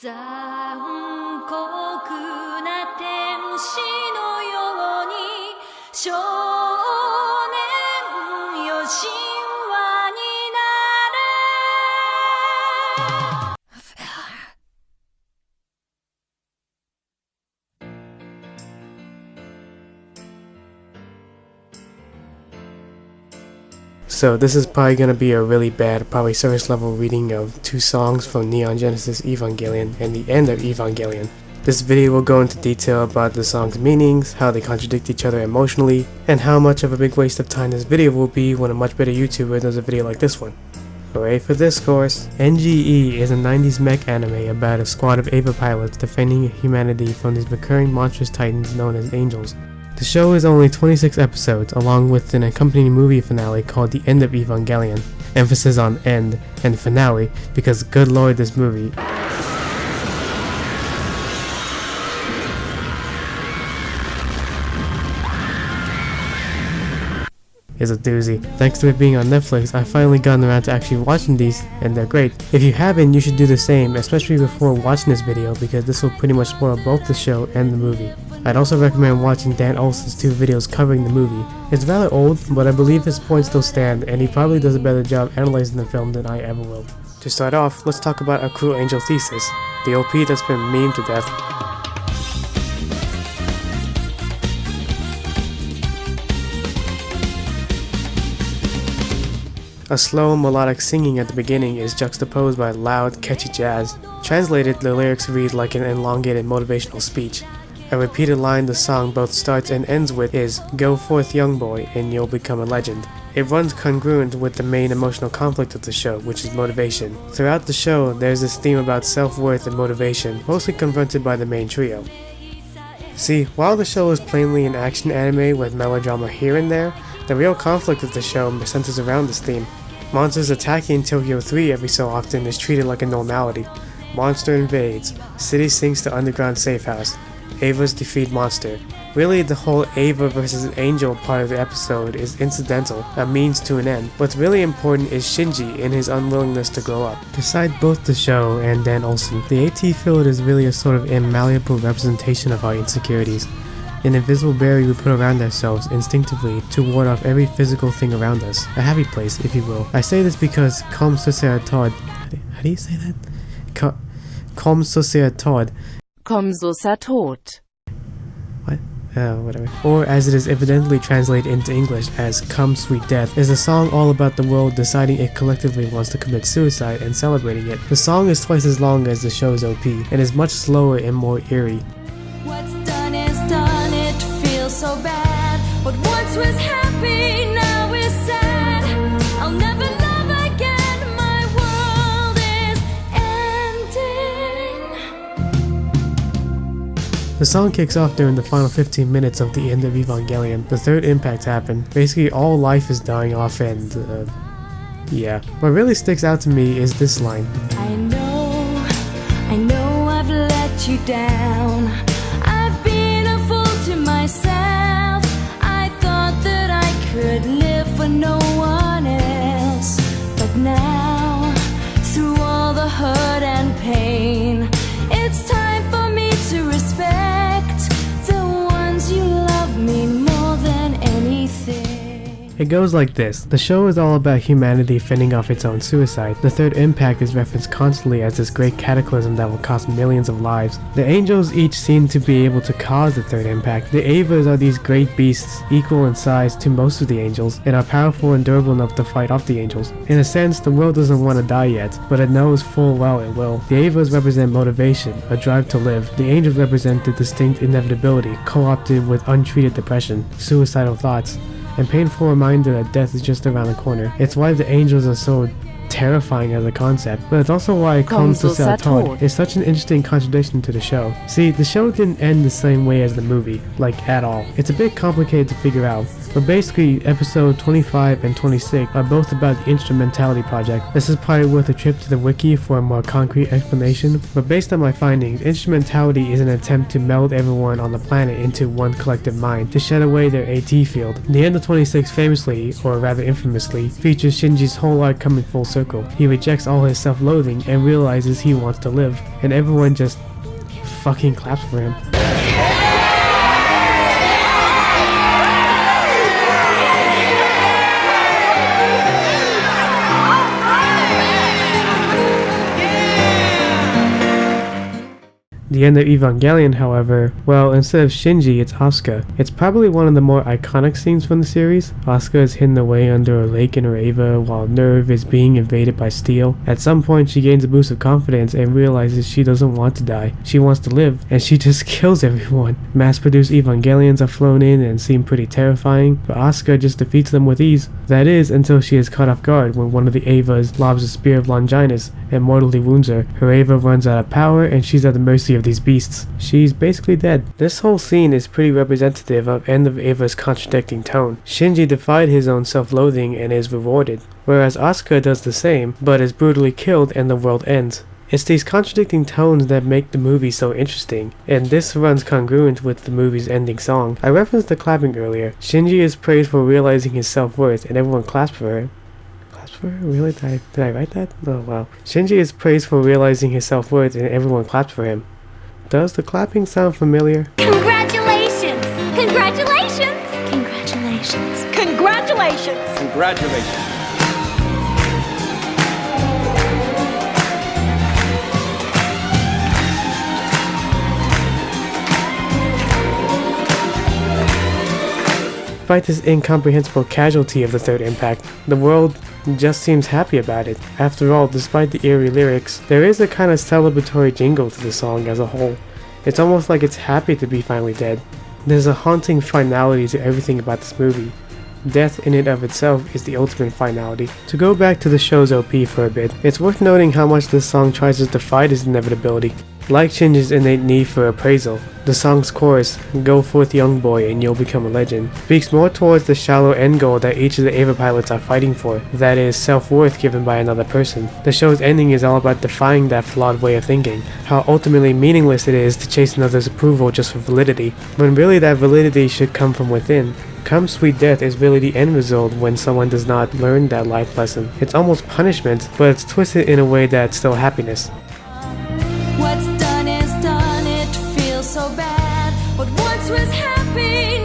残酷な天使のように少年よ神話になれ。So this is probably going to be a really bad, probably service level reading of two songs from Neon Genesis Evangelion and the End of Evangelion. This video will go into detail about the song's meanings, how they contradict each other emotionally, and how much of a big waste of time this video will be when a much better YouTuber does a video like this one. Hooray for this course! NGE is a 90s mech anime about a squad of Eva pilots defending humanity from these recurring monstrous titans known as angels. The show is only 26 episodes, along with an accompanying movie finale called The End of Evangelion. Emphasis on end and finale, because good lord, this movie is a doozy. Thanks to it being on Netflix, I've finally gotten around to actually watching these, and they're great. If you haven't, you should do the same, especially before watching this video, because this will pretty much spoil both the show and the movie. I'd also recommend watching Dan Olson's two videos covering the movie. It's rather old, but I believe his points still stand, and he probably does a better job analyzing the film than I ever will. To start off, let's talk about A Cruel Angel Thesis, the OP that's been memed to death. A slow, melodic singing at the beginning is juxtaposed by loud, catchy jazz. Translated, the lyrics read like an elongated motivational speech. A repeated line the song both starts and ends with is, "Go forth young boy, and you'll become a legend." It runs congruent with the main emotional conflict of the show, which is motivation. Throughout the show, there's this theme about self-worth and motivation, mostly confronted by the main trio. See, while the show is plainly an action anime with melodrama here and there, the real conflict of the show centers around this theme. Monsters attacking Tokyo 3 every so often is treated like a normality. Monster invades, city sinks to underground safe house. Ava's defeat monster. Really, the whole Ava versus Angel part of the episode is incidental, a means to an end. What's really important is Shinji and his unwillingness to grow up. Besides both the show and Dan Olson, the AT field is really a sort of immalleable representation of our insecurities. An invisible barrier we put around ourselves instinctively to ward off every physical thing around us. A happy place, if you will. I say this because Komm, Süsser Tod. How do you say that? Komm, Süsser Tod. Komm, Süsser Tod. What? Whatever. Or as it is evidently translated into English as Come Sweet Death, is a song all about the world deciding it collectively wants to commit suicide and celebrating it. The song is twice as long as the show's OP, and is much slower and more eerie. What's done is done, it feels so bad. What once was happy now is sad. I'll never love again, my world is ending. The song kicks off during the final 15 minutes of the End of Evangelion. The third impact happened. Basically all life is dying off and yeah. What really sticks out to me is this line. I know I've let you down. I've been a fool to myself. I thought that I could live for no one else. But now, through all the hurt and pain, it's time for me to respect the ones you love me more than anything. It goes like this. The show is all about humanity fending off its own suicide. The third impact is referenced constantly as this great cataclysm that will cost millions of lives. The angels each seem to be able to cause the third impact. The Avas are these great beasts, equal in size to most of the angels, and are powerful and durable enough to fight off the angels. In a sense, the world doesn't want to die yet, but it knows full well it will. The Avas represent motivation, a drive to live. The angels represent the distinct inevitability, co-opted with untreated depression, suicidal thoughts, and painful reminder that death is just around the corner. It's why the angels are so terrifying as a concept, but it's also why Komm, Süsser Tod is such an interesting contradiction to the show. See, the show didn't end the same way as the movie, like at all. It's a bit complicated to figure out, But basically, episode 25 and 26 are both about the Instrumentality Project. This is probably worth a trip to the wiki for a more concrete explanation, but based on my findings, Instrumentality is an attempt to meld everyone on the planet into one collective mind, to shed away their AT field. The end of 26 famously, or rather infamously, features Shinji's whole arc coming full circle. He rejects all his self-loathing and realizes he wants to live, and everyone just fucking claps for him. The End of Evangelion, however, well, instead of Shinji, it's Asuka. It's probably one of the more iconic scenes from the series. Asuka is hidden away under a lake in Areva while Nerve is being invaded by Steel. At some point, she gains a boost of confidence and realizes she doesn't want to die. She wants to live, and she just kills everyone. Mass-produced Evangelions are flown in and seem pretty terrifying, but Asuka just defeats them with ease. That is, until she is caught off guard when one of the Evas lobs a spear of Longinus and mortally wounds her. Her Eva runs out of power, and she's at the mercy of these beasts. She's basically dead. This whole scene is pretty representative of End of Eva's contradicting tone. Shinji defied his own self-loathing and is rewarded, whereas Asuka does the same, but is brutally killed and the world ends. It's these contradicting tones that make the movie so interesting, and this runs congruent with the movie's ending song. I referenced the clapping earlier. Shinji is praised for realizing his self-worth, and everyone claps for her. Really? Did I write that? Oh wow. Shinji is praised for realizing his self-worth and everyone claps for him. Does the clapping sound familiar? Congratulations! Congratulations! Congratulations! Congratulations! Congratulations! Despite this incomprehensible casualty of the third impact, the world just seems happy about it. After all, despite the eerie lyrics, there is a kind of celebratory jingle to the song as a whole. It's almost like it's happy to be finally dead. There's a haunting finality to everything about this movie. Death in and of itself is the ultimate finality. To go back to the show's OP for a bit, it's worth noting how much this song tries to defy this inevitability. Like Shinji's innate need for appraisal, the song's chorus, "Go forth young boy and you'll become a legend," speaks more towards the shallow end goal that each of the Eva pilots are fighting for, that is, self-worth given by another person. The show's ending is all about defying that flawed way of thinking, how ultimately meaningless it is to chase another's approval just for validity, when really that validity should come from within. Come Sweet Death is really the end result when someone does not learn that life lesson. It's almost punishment, but it's twisted in a way that's still happiness. What's done is done, it feels so bad. What once was happy